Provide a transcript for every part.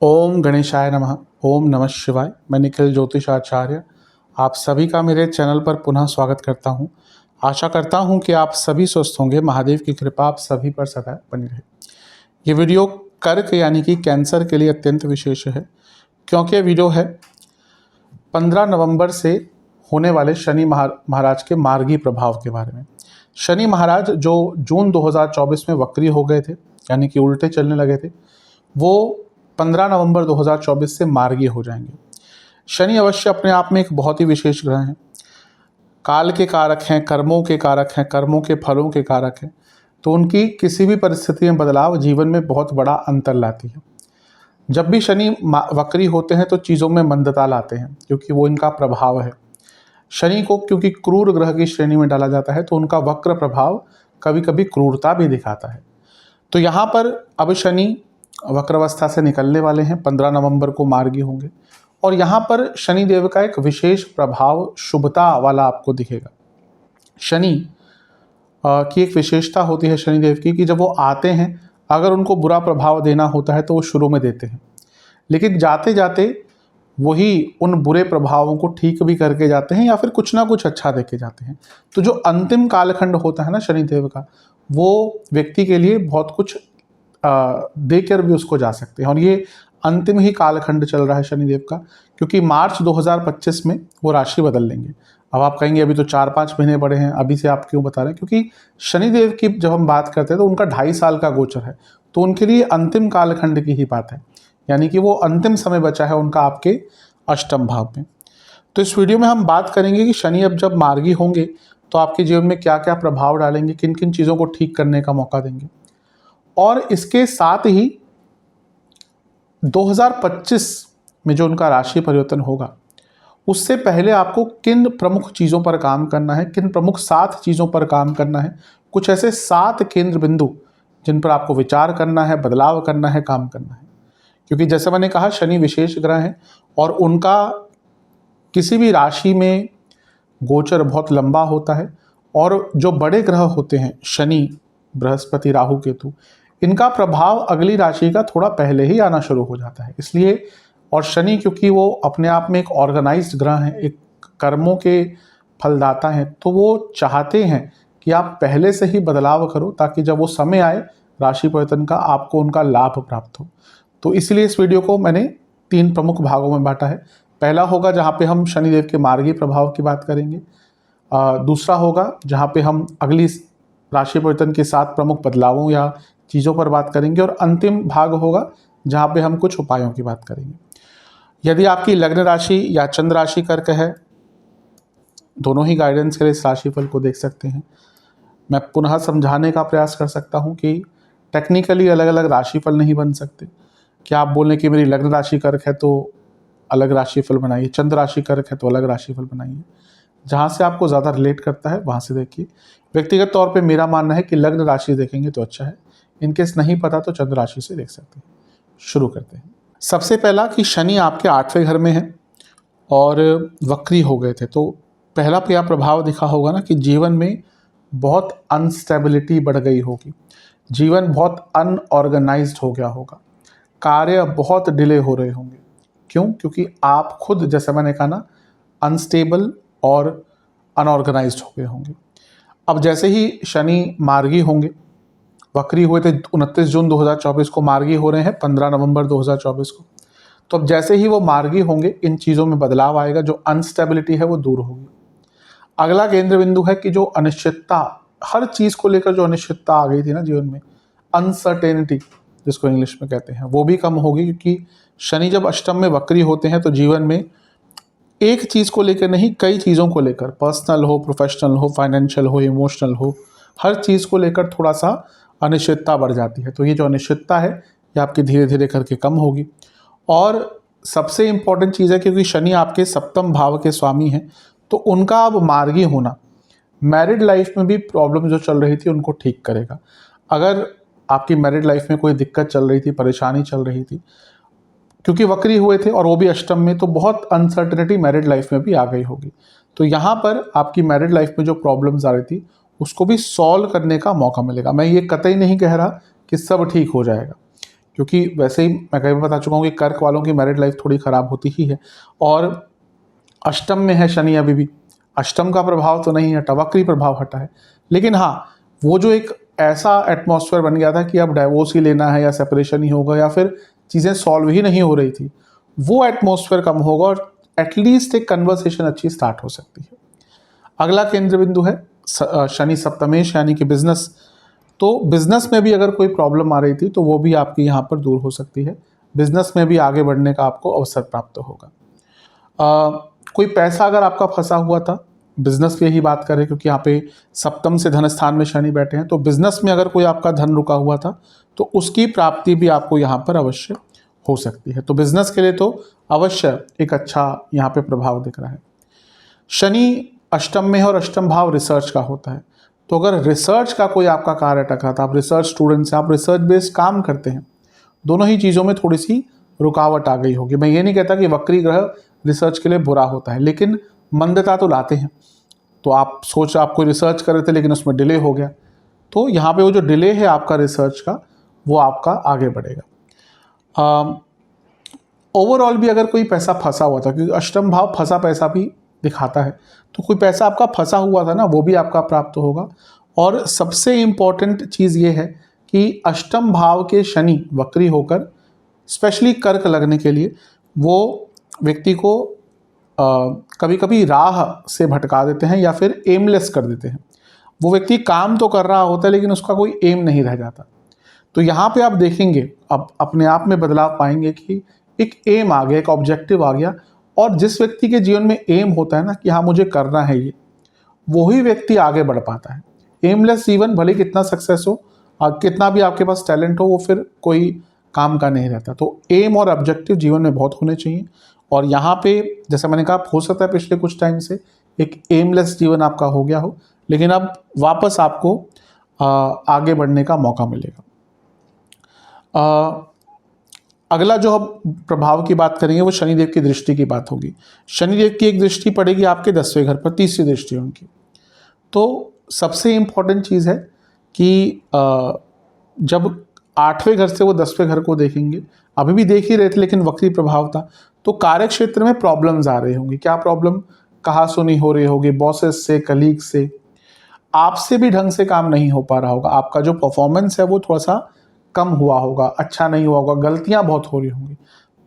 ओम गणेशाय नमः। ओम नमः शिवाय। मैं निखिल ज्योतिषाचार्य आप सभी का मेरे चैनल पर पुनः स्वागत करता हूं। आशा करता हूं कि आप सभी स्वस्थ होंगे। महादेव की कृपा आप सभी पर सदा बनी रहे। ये वीडियो कर्क यानी कि कैंसर के लिए अत्यंत विशेष है, क्योंकि वीडियो है 15 नवंबर से होने वाले शनि महाराज के मार्गी प्रभाव के बारे में। शनि महाराज जो जून 2024 में वक्री हो गए थे, यानी कि उल्टे चलने लगे थे, वो 15 नवंबर 2024 से मार्गी हो जाएंगे। शनि अवश्य अपने आप में एक बहुत ही विशेष ग्रह हैं। काल के कारक हैं, कर्मों के कारक हैं, कर्मों के फलों के कारक हैं। तो उनकी किसी भी परिस्थिति में बदलाव जीवन में बहुत बड़ा अंतर लाती है। जब भी शनि वक्री होते हैं तो चीज़ों में मंदता लाते हैं, क्योंकि वो इनका प्रभाव है। शनि को क्योंकि क्रूर ग्रह की श्रेणी में डाला जाता है, तो उनका वक्र प्रभाव कभी कभी क्रूरता भी दिखाता है। तो यहाँ पर अब शनि वक्रावस्था से निकलने वाले हैं, 15 नवंबर को मार्गी होंगे। और यहाँ पर शनि देव का एक विशेष प्रभाव शुभता वाला आपको दिखेगा। शनि की एक विशेषता होती है शनि देव की कि जब वो आते हैं, अगर उनको बुरा प्रभाव देना होता है तो वो शुरू में देते हैं, लेकिन जाते जाते वही उन बुरे प्रभावों को ठीक भी करके जाते हैं या फिर कुछ ना कुछ अच्छा देके जाते हैं। तो जो अंतिम कालखंड होता है ना शनि देव का, वो व्यक्ति के लिए बहुत कुछ देकर भी उसको जा सकते हैं। और ये अंतिम ही कालखंड चल रहा है शनिदेव का, क्योंकि मार्च 2025 में वो राशि बदल लेंगे। अब आप कहेंगे अभी तो 4-5 महीने पड़े हैं, अभी से आप क्यों बता रहे हैं? क्योंकि शनिदेव की जब हम बात करते हैं तो उनका 2.5 साल का गोचर है, तो उनके लिए अंतिम कालखंड की ही बात है, यानी कि वो अंतिम समय बचा है उनका आपके अष्टम भाव में। तो इस वीडियो में हम बात करेंगे कि शनि अब जब मार्गी होंगे तो आपके जीवन में क्या क्या प्रभाव डालेंगे, किन किन चीज़ों को ठीक करने का मौका देंगे। और इसके साथ ही 2025 में जो उनका राशि परिवर्तन होगा, उससे पहले आपको किन प्रमुख चीज़ों पर काम करना है, किन प्रमुख 7 चीज़ों पर काम करना है। कुछ ऐसे 7 केंद्र बिंदु जिन पर आपको विचार करना है, बदलाव करना है, काम करना है। क्योंकि जैसे मैंने कहा, शनि विशेष ग्रह हैं और उनका किसी भी राशि में गोचर बहुत लंबा होता है। और जो बड़े ग्रह होते हैं, शनि, बृहस्पति, राहु, केतु, इनका प्रभाव अगली राशि का थोड़ा पहले ही आना शुरू हो जाता है। इसलिए, और शनि क्योंकि वो अपने आप में एक ऑर्गेनाइज्ड ग्रह हैं, एक कर्मों के फलदाता हैं, तो वो चाहते हैं कि आप पहले से ही बदलाव करो, ताकि जब वो समय आए राशि परिवर्तन का, आपको उनका लाभ प्राप्त हो। तो इसलिए इस वीडियो को मैंने 3 प्रमुख भागों में बांटा है। पहला होगा जहाँ पे हम शनिदेव के मार्गी प्रभाव की बात करेंगे। दूसरा होगा जहाँ पे हम अगली राशि परिवर्तन के 7 प्रमुख बदलावों या चीज़ों पर बात करेंगे। और अंतिम भाग होगा जहाँ पे हम कुछ उपायों की बात करेंगे। यदि आपकी लग्न राशि या चंद्र राशि कर्क है, दोनों ही गाइडेंस के लिए इस राशिफल को देख सकते हैं। मैं पुनः समझाने का प्रयास कर सकता हूँ कि टेक्निकली अलग अलग राशिफल नहीं बन सकते। क्या आप बोलें कि मेरी लग्न राशि कर्क है तो अलग राशिफल बनाइए, चंद्र राशि कर्क है तो अलग राशिफल बनाइए। जहाँ से आपको ज़्यादा रिलेट करता है वहाँ से देखिए। व्यक्तिगत तौर पे मेरा मानना है कि लग्न राशि देखेंगे तो अच्छा है। इनकेस नहीं पता तो चंद्र राशि से देख सकते हैं। शुरू करते हैं। सबसे पहला कि शनि आपके 8वें घर में है और वक्री हो गए थे, तो पहला क्या प्रभाव दिखा होगा ना कि जीवन में बहुत अनस्टेबिलिटी बढ़ गई होगी, जीवन बहुत अनऑर्गेनाइज्ड हो गया होगा, कार्य बहुत डिले हो रहे होंगे। क्यों? क्योंकि आप खुद, जैसे मैंने कहा ना, अनस्टेबल और अनऑर्गेनाइज्ड हो गए होंगे। अब जैसे ही शनि मार्गी होंगे, वक्री हुए थे 29 जून 2024 को, मार्गी हो रहे हैं 15 नवंबर 2024 को। तो अब जैसे ही वो मार्गी होंगे, इन चीज़ों में बदलाव आएगा, जो अनस्टेबिलिटी है वो दूर होगी। अगला केंद्र बिंदु है कि जो अनिश्चितता, हर चीज़ को लेकर जो अनिश्चितता आ गई थी ना जीवन में, अनसर्टेनिटी जिसको इंग्लिश में कहते हैं, वो भी कम होगी। क्योंकि शनि जब अष्टम में वक्री होते हैं तो जीवन में एक चीज़ को लेकर नहीं, कई चीज़ों को लेकर, पर्सनल हो, प्रोफेशनल हो, फाइनेंशियल हो, इमोशनल हो, हर चीज़ को लेकर थोड़ा सा अनिश्चितता बढ़ जाती है। तो ये जो अनिश्चितता है ये आपकी धीरे धीरे करके कम होगी। और सबसे इम्पॉर्टेंट चीज़ है, क्योंकि शनि आपके 7वें भाव के स्वामी हैं, तो उनका अब मार्गी होना मैरिड लाइफ में भी प्रॉब्लम जो चल रही थी उनको ठीक करेगा। अगर आपकी मैरिड लाइफ में कोई दिक्कत चल रही थी, परेशानी चल रही थी, क्योंकि वक्री हुए थे और वो भी अष्टम में, तो बहुत अनसर्टेनिटी मैरिड लाइफ में भी आ गई होगी। तो यहाँ पर आपकी मैरिड लाइफ में जो प्रॉब्लम्स आ रही थी उसको भी सॉल्व करने का मौका मिलेगा। मैं ये कतई नहीं कह रहा कि सब ठीक हो जाएगा, क्योंकि वैसे ही मैं कई बार बता चुका हूँ कि कर्क वालों की मैरिड लाइफ थोड़ी ख़राब होती ही है। और अष्टम में है शनि अभी भी, अष्टम का प्रभाव तो नहीं हटा, वक्री प्रभाव हटा है, लेकिन हाँ वो जो एक ऐसा एटमॉस्फेयर बन गया था कि अब डाइवोर्स ही लेना है या सेपरेशन ही होगा या फिर चीज़ें सॉल्व ही नहीं हो रही थी, वो एटमॉस्फेयर कम होगा और एटलीस्ट एक कन्वर्सेशन अच्छी स्टार्ट हो सकती है। अगला केंद्र बिंदु है शनि सप्तमेश यानी कि बिजनेस। तो बिजनेस में भी अगर कोई प्रॉब्लम आ रही थी तो वो भी आपकी यहाँ पर दूर हो सकती है, बिजनेस में भी आगे बढ़ने का आपको अवसर प्राप्त होगा। कोई पैसा अगर आपका फंसा हुआ था, बिजनेस पे ही बात करें क्योंकि यहाँ पे सप्तम से धन स्थान में शनि बैठे हैं, तो बिजनेस में अगर कोई आपका धन रुका हुआ था तो उसकी प्राप्ति भी आपको यहाँ पर अवश्य हो सकती है। तो बिजनेस के लिए तो अवश्य एक अच्छा यहाँ पे प्रभाव दिख रहा है। शनि अष्टम में है और अष्टम भाव रिसर्च का होता है, तो अगर रिसर्च का कोई आपका कार्य अटक रहा था, आप रिसर्च स्टूडेंट्स हैं, आप रिसर्च बेस्ड काम करते हैं, दोनों ही चीज़ों में थोड़ी सी रुकावट आ गई होगी। मैं ये नहीं कहता कि वक्री ग्रह रिसर्च के लिए बुरा होता है, लेकिन मंदता तो लाते हैं। तो आप कोई रिसर्च कर रहे थे लेकिन उसमें डिले हो गया, तो यहाँ पे वो जो डिले है आपका रिसर्च का वो आपका आगे बढ़ेगा। ओवरऑल भी अगर कोई पैसा फंसा हुआ था, क्योंकि अष्टम भाव फंसा पैसा भी दिखाता है, तो कोई पैसा आपका फंसा हुआ था ना, वो भी आपका प्राप्त होगा। और सबसे इम्पॉर्टेंट चीज़ ये है कि अष्टम भाव के शनि वक्री होकर स्पेशली कर्क लगने के लिए वो व्यक्ति को कभी कभी राह से भटका देते हैं या फिर एमलेस कर देते हैं। वो व्यक्ति काम तो कर रहा होता है लेकिन उसका कोई एम नहीं रह जाता। तो यहाँ पे आप देखेंगे, अब अपने आप में बदलाव पाएंगे कि एक एम आ गया, एक ऑब्जेक्टिव आ गया। और जिस व्यक्ति के जीवन में एम होता है ना कि हाँ मुझे करना है ये, वही व्यक्ति आगे बढ़ पाता है। एमलेस जीवन भले कितना सक्सेस हो और कितना भी आपके पास टैलेंट हो, वो फिर कोई काम का नहीं रहता। तो एम और ऑब्जेक्टिव जीवन में बहुत होने चाहिए। और यहाँ पे जैसे मैंने कहा, हो सकता है पिछले कुछ टाइम से एक एमलेस जीवन आपका हो गया हो, लेकिन अब वापस आपको आगे बढ़ने का मौका मिलेगा। अगला जो हम प्रभाव की बात करेंगे वो शनिदेव की दृष्टि की बात होगी। शनिदेव की एक दृष्टि पड़ेगी आपके 10वें घर पर, तीसरी दृष्टि उनकी। तो सबसे इम्पॉर्टेंट चीज़ है कि जब 8वें घर से वो 10वें घर को देखेंगे, अभी भी देख ही रहे थे लेकिन वक्री प्रभाव था, तो कार्य क्षेत्र में प्रॉब्लम्स आ रही होंगी। क्या प्रॉब्लम? कहा सुनी हो रही होगी बॉसेस से, कलीग से, आपसे भी ढंग से काम नहीं हो पा रहा होगा, आपका जो परफॉर्मेंस है वो थोड़ा सा कम हुआ होगा, अच्छा नहीं हुआ होगा, गलतियां बहुत हो रही होंगी।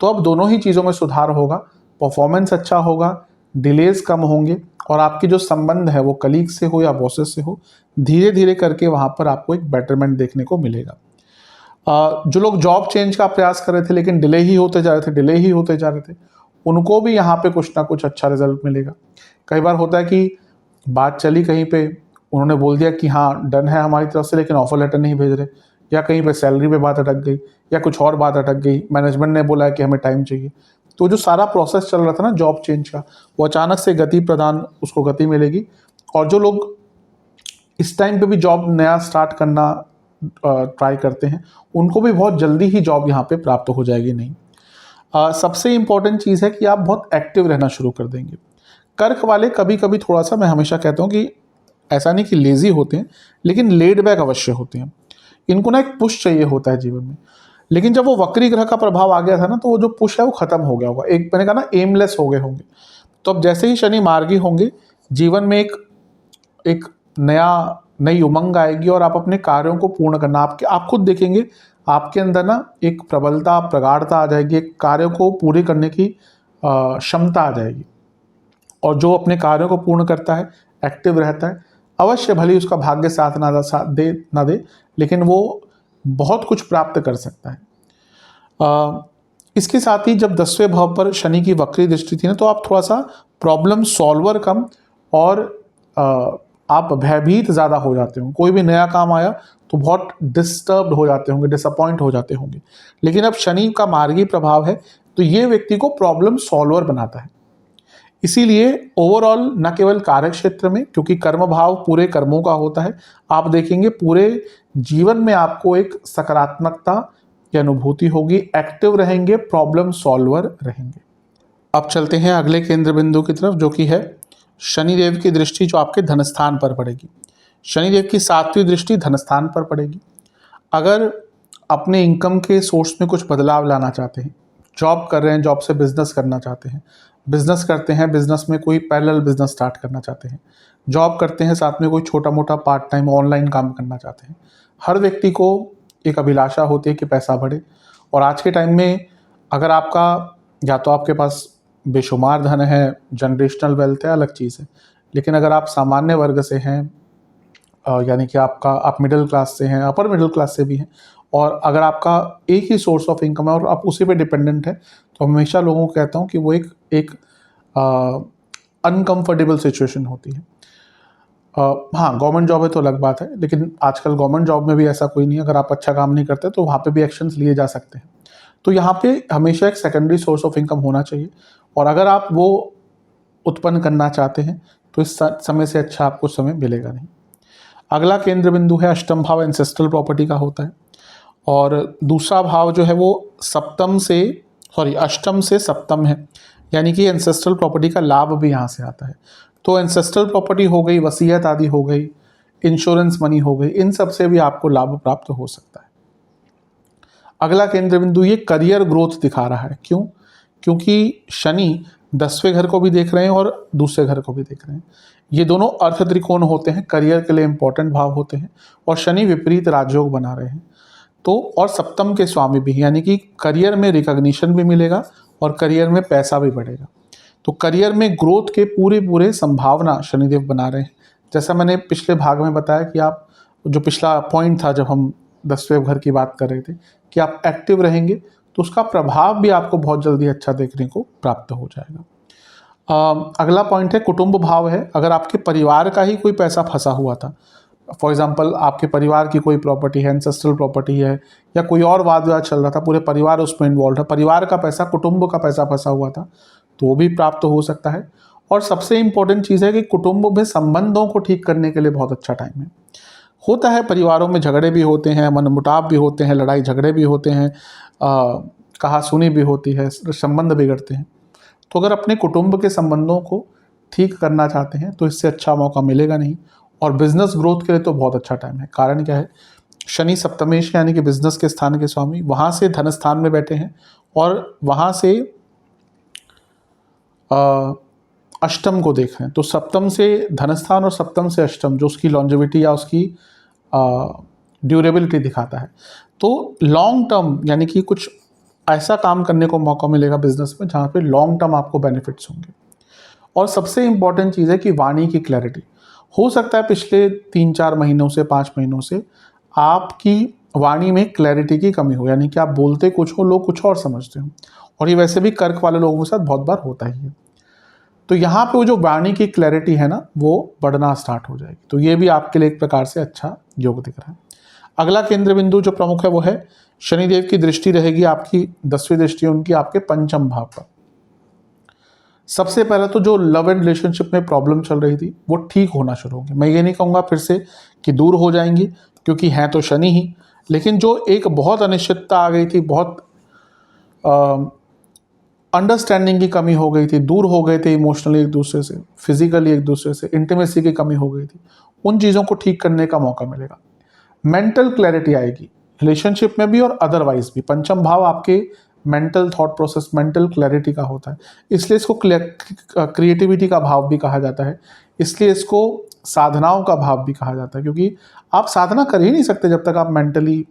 तो अब दोनों ही चीज़ों में सुधार होगा, परफॉर्मेंस अच्छा होगा, डिलेज कम होंगे और आपकी जो संबंध है वो कलीग से हो या बॉसेस से हो, धीरे धीरे करके वहाँ पर आपको एक बेटरमेंट देखने को मिलेगा। जो लोग जॉब चेंज का प्रयास कर रहे थे लेकिन डिले ही होते जा रहे थे, उनको भी यहाँ पे कुछ ना कुछ अच्छा रिजल्ट मिलेगा। कई बार होता है कि बात चली कहीं पे, उन्होंने बोल दिया कि हाँ डन है हमारी तरफ से, लेकिन ऑफर लेटर नहीं भेज रहे, या कहीं पे सैलरी पे बात अटक गई या कुछ और बात अटक गई, मैनेजमेंट ने बोला कि हमें टाइम चाहिए। तो जो सारा प्रोसेस चल रहा था ना जॉब चेंज का, वो अचानक से गति प्रदान, उसको गति मिलेगी। और जो लोग इस टाइम पे भी जॉब नया स्टार्ट करना ट्राई करते हैं, उनको भी बहुत जल्दी ही जॉब यहाँ पे प्राप्त हो जाएगी। नहीं, सबसे इम्पॉर्टेंट चीज़ है कि आप बहुत एक्टिव रहना शुरू कर देंगे। कर्क वाले कभी कभी थोड़ा सा, मैं हमेशा कहता हूँ कि ऐसा नहीं कि लेज़ी होते हैं, लेकिन लेड बैक अवश्य होते हैं। इनको ना एक पुश चाहिए होता है जीवन में, लेकिन जब वो वक्री ग्रह का प्रभाव आ गया था ना, तो वो जो पुश है वो खत्म हो गया होगा। एक मैंने कहा ना एमलेस हो गए होंगे। तो अब जैसे ही शनि मार्गी होंगे, जीवन में एक नई उमंग आएगी और आप अपने कार्यों को पूर्ण करना, आप खुद देखेंगे आपके अंदर ना एक प्रबलता, प्रगाढ़ता आ जाएगी, एक कार्यों को पूरे करने की क्षमता आ जाएगी। और जो अपने कार्यों को पूर्ण करता है, एक्टिव रहता है, अवश्य भले उसका भाग्य साथ ना दे, लेकिन वो बहुत कुछ प्राप्त कर सकता है। इसके साथ ही जब 10वें भाव पर शनि की वक्री दृष्टि थी ना, तो आप थोड़ा सा प्रॉब्लम सॉल्वर कम और आप भयभीत ज़्यादा हो जाते होंगे। कोई भी नया काम आया तो बहुत डिस्टर्ब्ड हो जाते होंगे, डिसअपॉइंट हो जाते होंगे। लेकिन अब शनि का मार्गी प्रभाव है तो ये व्यक्ति को प्रॉब्लम सॉल्वर बनाता है। इसीलिए ओवरऑल न केवल कार्य क्षेत्र में, क्योंकि कर्म भाव पूरे कर्मों का होता है, आप देखेंगे पूरे जीवन में आपको एक सकारात्मकता की अनुभूति होगी, एक्टिव रहेंगे, प्रॉब्लम सॉल्वर रहेंगे। अब चलते हैं अगले केंद्र बिंदु की तरफ, जो कि है शनिदेव की दृष्टि जो आपके धनस्थान पर पड़ेगी। शनिदेव की 7वीं दृष्टि धनस्थान पर पड़ेगी। अगर अपने इनकम के सोर्स में कुछ बदलाव लाना चाहते हैं, जॉब कर रहे हैं, जॉब से बिजनेस करना चाहते हैं, बिजनेस करते हैं, बिजनेस में कोई पैरेलल बिजनेस स्टार्ट करना चाहते हैं, जॉब करते हैं, साथ में कोई छोटा मोटा पार्ट टाइम ऑनलाइन काम करना चाहते हैं। हर व्यक्ति को एक अभिलाषा होती है कि पैसा बढ़े। और आज के टाइम में अगर आपका या तो आपके पास बेशुमार धन है, जनरेशनल वेल्थ है, अलग चीज़ है, लेकिन अगर आप सामान्य वर्ग से हैं, यानी कि आप मिडिल क्लास से हैं, अपर मिडिल क्लास से भी हैं, और अगर आपका एक ही सोर्स ऑफ इनकम है और आप उसी पे डिपेंडेंट है, तो हमेशा लोगों को कहता हूँ कि वो एक अनकंफर्टेबल सिचुएशन होती है। हाँ, गवर्नमेंट जॉब है तो अलग बात है, लेकिन आजकल गवर्नमेंट जॉब में भी ऐसा कोई नहीं है, अगर आप अच्छा काम नहीं करते तो वहाँ पे भी एक्शंस लिए जा सकते हैं। तो यहाँ पे हमेशा एक सेकेंडरी सोर्स ऑफ इनकम होना चाहिए, और अगर आप वो उत्पन्न करना चाहते हैं तो इस समय से अच्छा आपको समय मिलेगा नहीं। अगला केंद्र बिंदु है अष्टम भाव, एंसेस्ट्रल प्रॉपर्टी का होता है, और दूसरा भाव जो है वो अष्टम से सप्तम है, यानी कि एंसेस्ट्रल प्रॉपर्टी का लाभ भी यहाँ से आता है। तो एंसेस्ट्रल प्रॉपर्टी हो गई, वसीयत आदि हो गई, इंश्योरेंस मनी हो गई, इन सब से भी आपको लाभ प्राप्त हो सकता है। अगला केंद्र बिंदु ये करियर ग्रोथ दिखा रहा है। क्यों? क्योंकि शनि 10वें घर को भी देख रहे हैं और दूसरे घर को भी देख रहे हैं। ये दोनों अर्थ त्रिकोण होते हैं, करियर के लिए इंपॉर्टेंट भाव होते हैं, और शनि विपरीत राजयोग बना रहे हैं। तो और सप्तम के स्वामी भी, यानी कि करियर में रिकॉग्निशन भी मिलेगा और करियर में पैसा भी बढ़ेगा। तो करियर में ग्रोथ के पूरे संभावना शनिदेव बना रहे हैं। जैसा मैंने पिछले भाग में बताया कि आप, जो पिछला पॉइंट था जब हम 10वें घर की बात कर रहे थे, कि आप एक्टिव रहेंगे तो उसका प्रभाव भी आपको बहुत जल्दी अच्छा देखने को प्राप्त हो जाएगा। अगला पॉइंट है कुटुंब भाव है। अगर आपके परिवार का ही कोई पैसा फंसा हुआ था, फॉर एग्जाम्पल आपके परिवार की कोई प्रॉपर्टी है, एंसेस्ट्रल प्रॉपर्टी है, या कोई और वाद विवाद चल रहा था, पूरे परिवार उसमें इन्वॉल्व है, परिवार का पैसा, कुटुंब का पैसा फंसा हुआ था, तो वो भी प्राप्त हो सकता है। और सबसे इम्पोर्टेंट चीज़ है कि कुटुंब में संबंधों को ठीक करने के लिए बहुत अच्छा टाइम है। होता है परिवारों में झगड़े भी होते हैं, मनमुटाव भी होते हैं, लड़ाई झगड़े भी होते हैं, कहासुनी भी होती है, संबंध बिगड़ते हैं। तो अगर अपने कुटुंब के संबंधों को ठीक करना चाहते हैं तो इससे अच्छा मौका मिलेगा नहीं। और बिजनेस ग्रोथ के लिए तो बहुत अच्छा टाइम है। कारण क्या है? शनि सप्तमेश यानी कि बिजनेस के स्थान के स्वामी वहाँ से धन स्थान में बैठे हैं, और वहाँ से अष्टम को देख रहे हैं। तो सप्तम से धनस्थान और सप्तम से अष्टम, जो उसकी लॉन्जेविटी या उसकी ड्यूरेबिलिटी दिखाता है। तो लॉन्ग टर्म यानी कि कुछ ऐसा काम करने को मौका मिलेगा बिजनेस में जहाँ पे लॉन्ग टर्म आपको बेनिफिट्स होंगे। और सबसे इम्पॉर्टेंट चीज़ है कि वाणी की क्लैरिटी। हो सकता है पिछले 3-4 महीनों से 5 महीनों से आपकी वाणी में क्लैरिटी की कमी हो, यानी कि आप बोलते कुछ हो, लोग कुछ और समझते हो, और ये वैसे भी कर्क वाले लोगों के साथ बहुत बार होता ही है। तो यहाँ पे वो जो वाणी की क्लैरिटी है ना, वो बढ़ना स्टार्ट हो जाएगी। तो ये भी आपके लिए एक प्रकार से अच्छा योग दिख रहा है। अगला केंद्र बिंदु जो प्रमुख है वो है शनिदेव की दृष्टि रहेगी, आपकी 10वीं दृष्टि उनकी आपके पंचम भाव पर। सबसे पहले तो जो लव एंड रिलेशनशिप में प्रॉब्लम चल रही थी वो ठीक होना शुरू होगी। मैं ये नहीं कहूँगा फिर से कि दूर हो जाएंगी, क्योंकि हैं तो शनि ही, लेकिन जो एक बहुत अनिश्चितता आ गई थी, बहुत अंडरस्टैंडिंग की कमी हो गई थी, दूर हो गए थे इमोशनली एक दूसरे से, फिजिकली एक दूसरे से, इंटीमेसी की कमी हो गई थी, उन चीज़ों को ठीक करने का मौका मिलेगा। मेंटल क्लैरिटी आएगी रिलेशनशिप में भी और अदरवाइज भी। पंचम भाव आपके mental thought process, mental clarity का होता है, इसलिए इसको क्रिएटिविटी का भाव भी कहा जाता है, इसलिए इसको साधनाओं का भाव भी कहा जाता है, क्योंकि आप साधना कर ही नहीं सकते जब तक आप मेंटली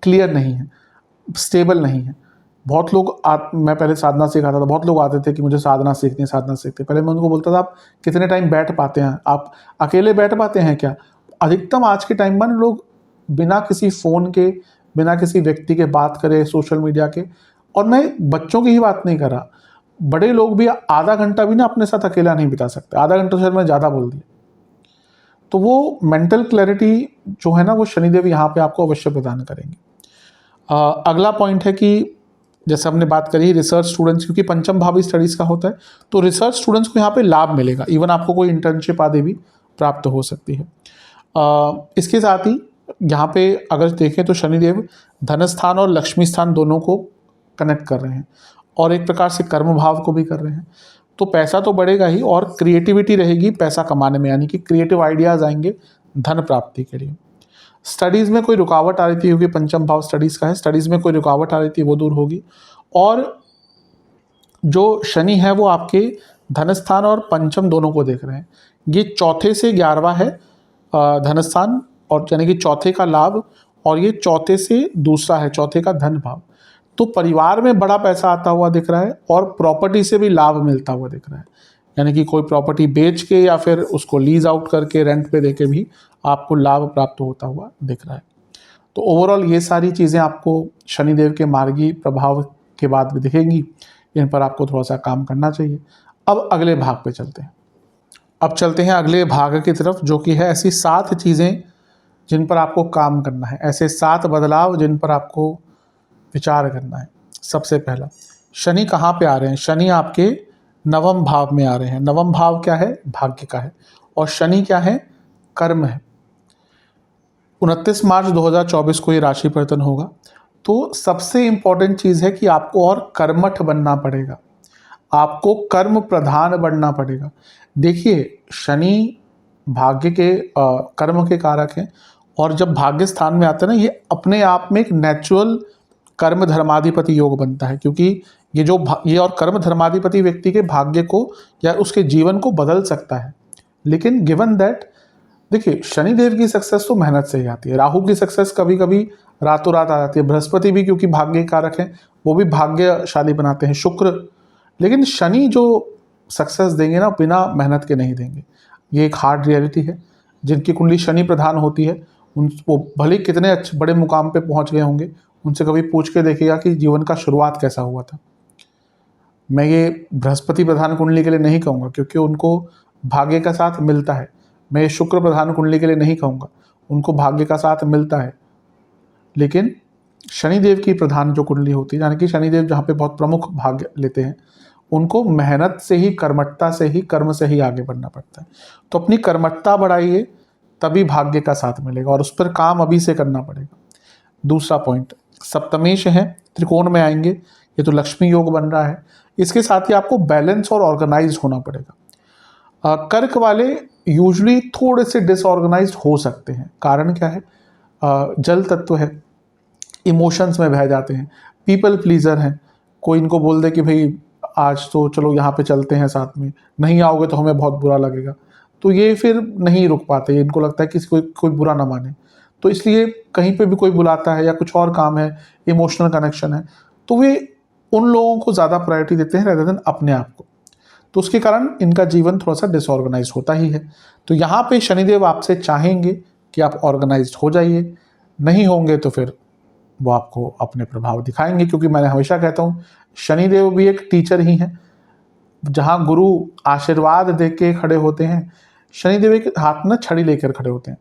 क्लियर नहीं है, स्टेबल नहीं है। बहुत लोग मैं पहले साधना सिखाता था, बहुत लोग आते थे कि मुझे साधना सीखनी है, साधना सीखते। पहले मैं उनको बोलता था आप कितने टाइम बैठ पाते हैं, आप अकेले बैठ पाते हैं क्या? अधिकतम आज के टाइम में लोग बिना किसी फ़ोन के, बिना किसी व्यक्ति के बात करे, सोशल मीडिया के, और मैं बच्चों की ही बात नहीं कर रहा, बड़े लोग भी आधा घंटा भी ना अपने साथ अकेला नहीं बिता सकते। आधा घंटा शायद मैं ज़्यादा बोल दिया। तो वो मेंटल क्लैरिटी जो है ना, वो शनिदेव यहाँ पे आपको अवश्य प्रदान करेंगे। अगला पॉइंट है कि जैसे हमने बात करी रिसर्च स्टूडेंट्स, क्योंकि पंचम भावी स्टडीज़ का होता है, तो रिसर्च स्टूडेंट्स को यहाँ पे लाभ मिलेगा। इवन आपको कोई इंटर्नशिप आदि भी प्राप्त हो सकती है। इसके साथ ही यहाँ पे अगर देखें तो शनिदेव धनस्थान और लक्ष्मी स्थान दोनों को कनेक्ट कर रहे हैं, और एक प्रकार से कर्म भाव को भी कर रहे हैं। तो पैसा तो बढ़ेगा ही, और क्रिएटिविटी रहेगी पैसा कमाने में, यानी कि क्रिएटिव आइडियाज़ आएंगे धन प्राप्ति के लिए। स्टडीज़ में कोई रुकावट आ रही थी, क्योंकि पंचम भाव स्टडीज़ का है, स्टडीज़ में कोई रुकावट आ रही थी वो दूर होगी। और जो शनि है वो आपके धन स्थान और पंचम दोनों को देख रहे हैं। ये चौथे से 11वां है धन स्थान, और यानी कि चौथे का लाभ, और ये चौथे से दूसरा है, चौथे का धन भाव। तो परिवार में बड़ा पैसा आता हुआ दिख रहा है और प्रॉपर्टी से भी लाभ मिलता हुआ दिख रहा है। यानी कि कोई प्रॉपर्टी बेच के या फिर उसको लीज आउट करके रेंट पे देके भी आपको लाभ प्राप्त होता हुआ दिख रहा है। तो ओवरऑल ये सारी चीज़ें आपको शनिदेव के मार्गी प्रभाव के बाद भी दिखेंगी। इन पर आपको थोड़ा सा काम करना चाहिए। अब अगले भाग पे चलते हैं। अब चलते हैं अगले भाग की तरफ, जो कि है ऐसी 7 चीज़ें जिन पर आपको काम करना है, ऐसे 7 बदलाव जिन पर आपको विचार करना है। सबसे पहला, शनि कहाँ पे आ रहे हैं? शनि आपके नवम भाव में आ रहे हैं। नवम भाव क्या है? भाग्य का है। और शनि क्या है? कर्म है। 29 मार्च 2024 को ये राशि परिवर्तन होगा। तो सबसे इम्पॉर्टेंट चीज़ है कि आपको और कर्मठ बनना पड़ेगा, आपको कर्म प्रधान बनना पड़ेगा। देखिए, शनि भाग्य के कर्म के कारक हैं, और जब भाग्य स्थान में आते हैं ना, ये अपने आप में एक नेचुरल कर्म धर्माधिपति योग बनता है, क्योंकि ये और कर्म धर्माधिपति व्यक्ति के भाग्य को या उसके जीवन को बदल सकता है। लेकिन गिवन दैट, देखिए, शनिदेव की सक्सेस तो मेहनत से ही आती है। राहु की सक्सेस कभी कभी रातों रात आ जाती है। बृहस्पति भी क्योंकि भाग्य कारक हैं, वो भी भाग्यशाली बनाते हैं। शुक्र, लेकिन शनि जो सक्सेस देंगे ना, बिना मेहनत के नहीं देंगे। ये एक हार्ड रियलिटी है। जिनकी कुंडली शनि प्रधान होती है, वो भले कितने अच्छे बड़े मुकाम पे पहुंच गए होंगे, उनसे कभी पूछ के देखिएगा कि जीवन का शुरुआत कैसा हुआ था। मैं ये बृहस्पति प्रधान कुंडली के लिए नहीं कहूँगा, क्योंकि उनको भाग्य का साथ मिलता है। मैं ये शुक्र प्रधान कुंडली के लिए नहीं कहूँगा, उनको भाग्य का साथ मिलता है। लेकिन शनिदेव की प्रधान जो कुंडली होती है, यानी कि शनिदेव जहाँ पे बहुत प्रमुख भाग्य लेते हैं, उनको मेहनत से ही, कर्मठता से ही, कर्म से ही आगे बढ़ना पड़ता है। तो अपनी कर्मठता बढ़ाइए, तभी भाग्य का साथ मिलेगा, और उस पर काम अभी से करना पड़ेगा। दूसरा पॉइंट, सप्तमेश है, त्रिकोण में आएंगे, ये तो लक्ष्मी योग बन रहा है। इसके साथ ही आपको बैलेंस और ऑर्गेनाइज होना पड़ेगा। कर्क वाले यूजुअली थोड़े से डिसऑर्गेनाइज्ड हो सकते हैं। कारण क्या है? जल तत्व है, इमोशंस में बह जाते हैं, पीपल प्लीजर हैं। कोई इनको बोल दे कि भाई आज तो चलो यहाँ पे चलते हैं साथ में, नहीं आओगे तो हमें बहुत बुरा लगेगा, तो ये फिर नहीं रुक पाते। इनको लगता है कि कोई बुरा ना माने, तो इसलिए कहीं पे भी कोई बुलाता है या कुछ और काम है, इमोशनल कनेक्शन है, तो वे उन लोगों को ज़्यादा प्रायोरिटी देते हैं रेदर देन अपने आप को। तो उसके कारण इनका जीवन थोड़ा सा डिसऑर्गेनाइज होता ही है। तो यहाँ पे शनिदेव आपसे चाहेंगे कि आप ऑर्गेनाइज्ड हो जाइए। नहीं होंगे तो फिर वो आपको अपने प्रभाव दिखाएंगे, क्योंकि मैंने हमेशा कहता हूँ शनिदेव भी एक टीचर ही हैं। जहाँ गुरु आशीर्वाद दे के खड़े होते हैं, शनिदेव एक हाथ में छड़ी लेकर खड़े होते हैं।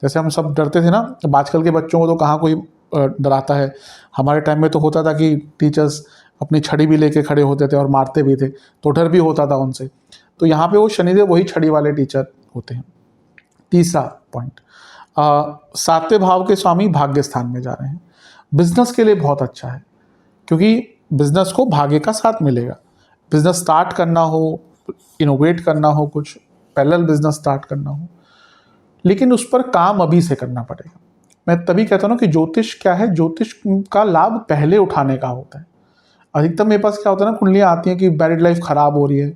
जैसे हम सब डरते थे ना, अब आजकल के बच्चों को तो कहाँ कोई डराता है। हमारे टाइम में तो होता था कि टीचर्स अपनी छड़ी भी लेके खड़े होते थे और मारते भी थे, तो डर भी होता था उनसे। तो यहाँ पे वो शनिदेव वही छड़ी वाले टीचर होते हैं। तीसरा पॉइंट, 7वें भाव के स्वामी भाग्य स्थान में जा रहे हैं। बिजनेस के लिए बहुत अच्छा है, क्योंकि बिजनेस को भाग्य का साथ मिलेगा। बिजनेस स्टार्ट करना हो, इनोवेट करना हो, कुछ पैरेलल बिजनेस स्टार्ट करना हो, लेकिन उस पर काम अभी से करना पड़ेगा। मैं तभी कहता हूँ ना कि ज्योतिष क्या है, ज्योतिष का लाभ पहले उठाने का होता है। अधिकतम मेरे पास क्या होता है ना, कुंडलियाँ आती हैं कि मैरिड लाइफ खराब हो रही है,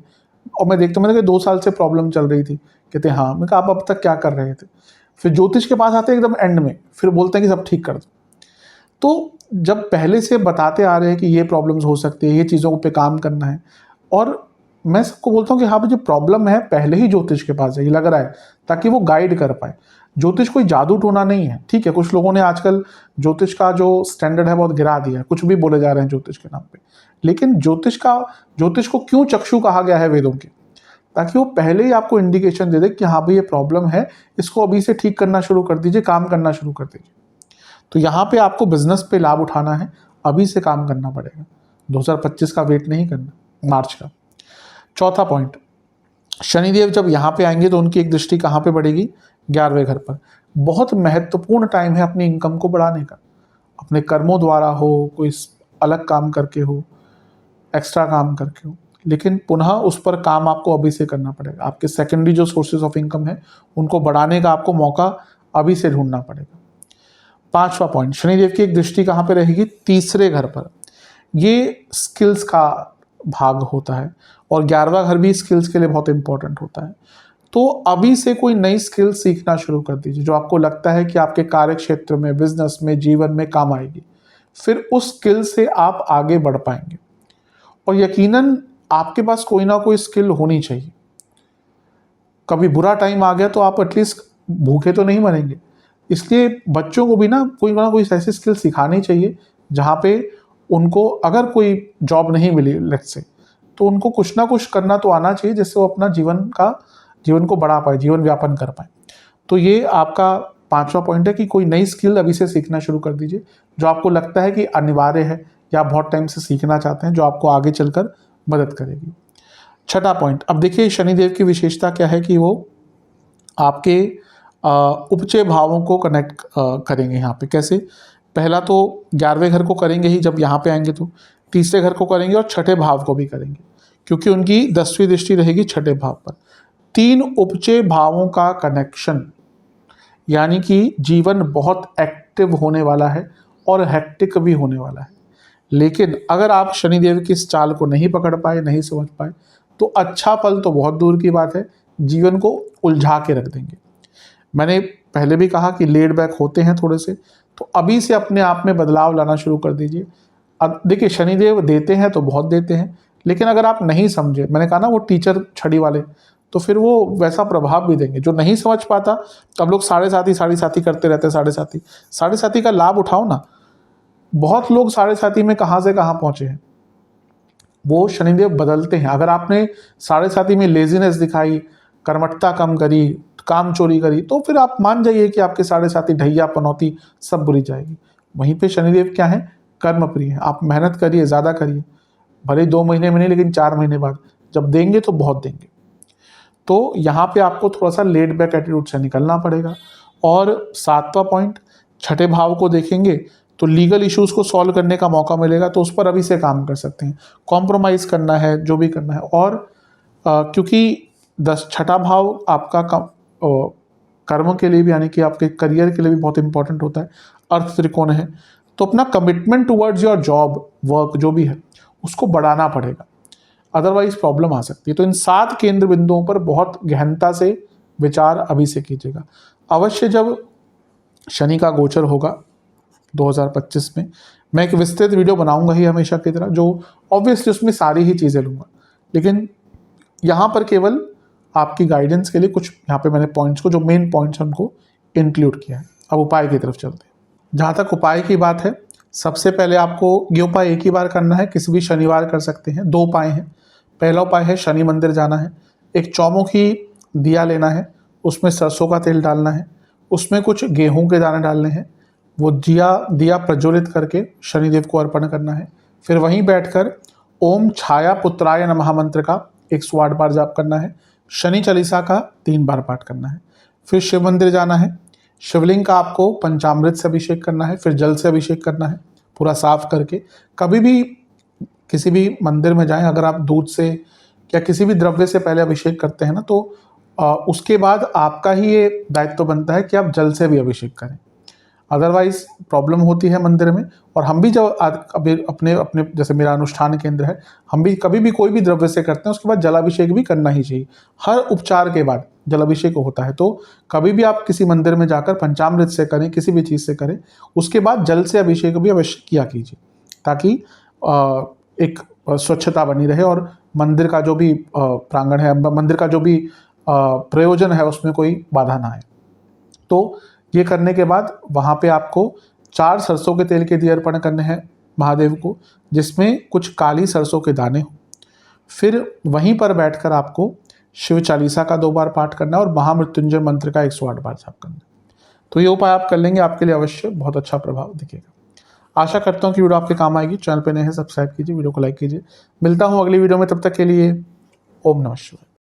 और मैं देखता हूँ मैंने 2 साल से प्रॉब्लम चल रही थी, कहते हैं हाँ। मैं कहा आप अब तक क्या कर रहे थे? फिर ज्योतिष के पास आते हैं एकदम एंड में, फिर बोलते हैं कि सब ठीक कर दो। तो जब पहले से बताते आ रहे हैं कि ये प्रॉब्लम्स हो सकती है, ये चीज़ों पे काम करना है, और मैं सबको बोलता हूँ कि हाँ मुझे प्रॉब्लम है, पहले ही ज्योतिष के पास जाइए, लग रहा है, ताकि वो गाइड कर पाए। ज्योतिष कोई जादू टोना नहीं है। ठीक है, कुछ लोगों ने आजकल ज्योतिष का जो स्टैंडर्ड है बहुत गिरा दिया है, कुछ भी बोले जा रहे हैं ज्योतिष के नाम पे। लेकिन ज्योतिष को क्यों चक्षु कहा गया है वेदों के? ताकि वो पहले ही आपको इंडिकेशन दे दे कि हाँ भाई ये प्रॉब्लम है, इसको अभी से ठीक करना शुरू कर दीजिए, काम करना शुरू कर दीजिए। तो यहाँ पे आपको बिजनेस पे लाभ उठाना है, अभी से काम करना पड़ेगा। 2025 का वेट नहीं करना, मार्च का। चौथा पॉइंट, शनिदेव जब यहाँ पे आएंगे तो उनकी एक दृष्टि कहाँ पे बढ़ेगी? 11वें घर पर। बहुत महत्वपूर्ण टाइम है अपनी इनकम को बढ़ाने का, अपने कर्मों द्वारा हो, कोई अलग काम करके हो, एक्स्ट्रा काम करके हो, लेकिन पुनः उस पर काम आपको अभी से करना पड़ेगा। आपके सेकेंडरी जो सोर्सेज ऑफ इनकम है, उनको बढ़ाने का आपको मौका अभी से ढूंढना पड़ेगा। 5वां पॉइंट, शनिदेव की एक दृष्टि कहाँ पे रहेगी? तीसरे घर पर। ये स्किल्स का भाग होता है और 11वां घर भी स्किल्स के लिए बहुत इंपॉर्टेंट होता है। तो अभी से कोई नई स्किल सीखना शुरू कर दीजिए जो आपको लगता है कि आपके कार्य क्षेत्र में, बिजनेस में, जीवन में काम आएगी। फिर उस स्किल से आप आगे बढ़ पाएंगे और यकीनन आपके पास कोई ना कोई स्किल होनी चाहिए। कभी बुरा टाइम आ गया तो आप एटलीस्ट भूखे तो नहीं मरेंगे। इसलिए बच्चों को भी ना कोई ऐसी स्किल सिखानी चाहिए जहाँ पे उनको, अगर कोई जॉब नहीं मिली लेट्स से, तो उनको कुछ ना कुछ करना तो आना चाहिए जिससे वो अपना जीवन को बढ़ा पाए, जीवन व्यापन कर पाए। तो ये आपका 5वां पॉइंट है कि कोई नई स्किल अभी से सीखना शुरू कर दीजिए जो आपको लगता है कि अनिवार्य है या आप बहुत टाइम से सीखना चाहते हैं, जो आपको आगे चलकर मदद करेगी। 6वां पॉइंट, अब देखिए शनिदेव की विशेषता क्या है कि वो आपके उपचय भावों को कनेक्ट करेंगे यहाँ पे। कैसे? पहला तो 11वें घर को करेंगे ही जब यहाँ पे आएंगे, तो तीसरे घर को करेंगे और छठे भाव को भी करेंगे क्योंकि उनकी 10वीं दृष्टि रहेगी छठे भाव पर। 3 उपचय भावों का कनेक्शन, यानी कि जीवन बहुत एक्टिव होने वाला है और हेक्टिक भी होने वाला है। लेकिन अगर आप शनिदेव की इस चाल को नहीं पकड़ पाए, नहीं समझ पाए, तो अच्छा फल तो बहुत दूर की बात है, जीवन को उलझा के रख देंगे। मैंने पहले भी कहा कि लेड बैक होते हैं थोड़े से, तो अभी से अपने आप में बदलाव लाना शुरू कर दीजिए। अब देखिए शनिदेव देते हैं तो बहुत देते हैं, लेकिन अगर आप नहीं समझे, मैंने कहा ना वो टीचर छड़ी वाले, तो फिर वो वैसा प्रभाव भी देंगे। जो नहीं समझ पाता, अब लोग साढ़े साथी करते रहते हैं। साढ़े साथी का लाभ उठाओ ना। बहुत लोग साढ़े साथी में कहाँ से कहाँ पहुंचे हैं। वो शनिदेव बदलते हैं। अगर आपने साढ़े साथी में लेजीनेस दिखाई, कर्मठता कम करी, काम चोरी करी, तो फिर आप मान जाइए कि आपके साढ़े साथी ढैया पनौती सब बुरी जाएगी। वहीं पे शनिदेव क्या है? कर्म प्रिय है। आप मेहनत करिए, ज़्यादा करिए, भले 2 महीने में नहीं लेकिन 4 महीने बाद जब देंगे तो बहुत देंगे। तो यहाँ पे आपको थोड़ा सा लेड बैक एटीट्यूड से निकलना पड़ेगा। और 7वां पॉइंट, छठे भाव को देखेंगे तो लीगल इश्यूज को सॉल्व करने का मौका मिलेगा, तो उस पर अभी से काम कर सकते हैं। कॉम्प्रोमाइज़ करना है, जो भी करना है। और क्योंकि छठा भाव आपका कर्म के लिए भी, यानी कि आपके करियर के लिए भी बहुत इंपॉर्टेंट होता है, अर्थ त्रिकोण है, तो अपना commitment towards your job, work जो भी है, उसको बढ़ाना पड़ेगा, अदरवाइज प्रॉब्लम आ सकती है। तो इन 7 केंद्र बिंदुओं पर बहुत गहनता से विचार अभी से कीजिएगा। अवश्य जब शनि का गोचर होगा 2025 में, मैं एक विस्तृत वीडियो बनाऊंगा ही हमेशा की तरह, जो ऑब्वियसली उसमें सारी ही चीज़ें लूँगा, लेकिन यहाँ पर केवल आपकी गाइडेंस के लिए कुछ यहाँ पे मैंने पॉइंट्स को, जो मेन पॉइंट्स हैं उनको इंक्लूड किया है। अब उपाय की तरफ चलते हैं। जहाँ तक उपाय की बात है, सबसे पहले आपको ये उपाय एक ही बार करना है, किसी भी शनिवार कर सकते हैं। 2 उपाय हैं। पहला उपाय है शनि मंदिर जाना है, एक चौमुखी दिया लेना है, उसमें सरसों का तेल डालना है, उसमें कुछ गेहूं के दाने डालने हैं, वो दिया प्रज्वलित करके शनिदेव को अर्पण करना है। फिर वहीं बैठकर ओम छाया पुत्राय नमः मंत्र का 108 बार जाप करना है, शनि चालीसा का 3 बार पाठ करना है। फिर शिव मंदिर जाना है, शिवलिंग का आपको पंचामृत से अभिषेक करना है, फिर जल से अभिषेक करना है पूरा साफ करके। कभी भी किसी भी मंदिर में जाएं, अगर आप दूध से या किसी भी द्रव्य से पहले अभिषेक करते हैं ना, तो उसके बाद आपका ही ये दायित्व बनता है कि आप जल से भी अभिषेक करें, अदरवाइज प्रॉब्लम होती है मंदिर में। और हम भी जब अभी अपने जैसे मेरा अनुष्ठान केंद्र है, हम भी कभी भी कोई भी द्रव्य से करते हैं, उसके बाद जलाभिषेक भी करना ही चाहिए। हर उपचार के बाद जलाभिषेक होता है। तो कभी भी आप किसी मंदिर में जाकर पंचामृत से करें, किसी भी चीज़ से करें, उसके बाद जल से अभिषेक भी अवश्य किया कीजिए, ताकि एक स्वच्छता बनी रहे और मंदिर का जो भी प्रांगण है, मंदिर का जो भी प्रयोजन है, उसमें कोई बाधा ना आए। तो ये करने के बाद वहाँ पे आपको 4 सरसों के तेल के दिए अर्पण करने हैं महादेव को, जिसमें कुछ काली सरसों के दाने हो। फिर वहीं पर बैठकर आपको शिव चालीसा का 2 बार पाठ करना है और महामृत्युंजय मंत्र का 108 बार जाप करना है। तो ये उपाय आप कर लेंगे, आपके लिए अवश्य बहुत अच्छा प्रभाव दिखेगा। आशा करता हूँ कि वीडियो आपके काम आएगी। चैनल पर नए हैं, सब्सक्राइब कीजिए, वीडियो को लाइक कीजिए। मिलता हूँ अगली वीडियो में, तब तक के लिए ओम नमः शिवाय।